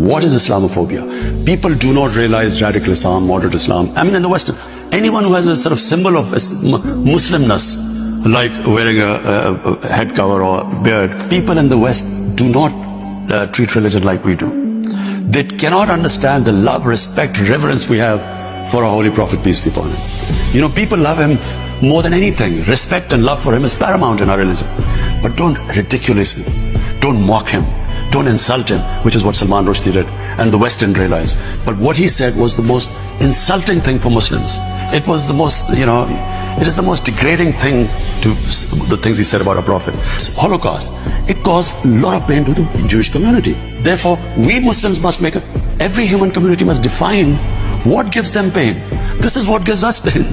What is Islamophobia? People do not realize radical Islam, moderate Islam. I mean, in the West, anyone who has a sort of symbol of Muslimness, like wearing a head cover or beard, people in the West do not treat religion like we do. They cannot understand the love, respect, reverence we have for our holy prophet, peace be upon him. You know, people love him more than anything. Respect and love for him is paramount in our religion. But don't ridiculous him. Don't mock him. Don't insult him, which is what Salman Rushdie did, and the West didn't realize. But what he said was the most insulting thing for Muslims. It was the most, you know, it is the most degrading thing to the things he said about our Prophet. Holocaust, it caused a lot of pain to the Jewish community. Therefore, we Muslims must every human community must define what gives them pain. This is what gives us pain.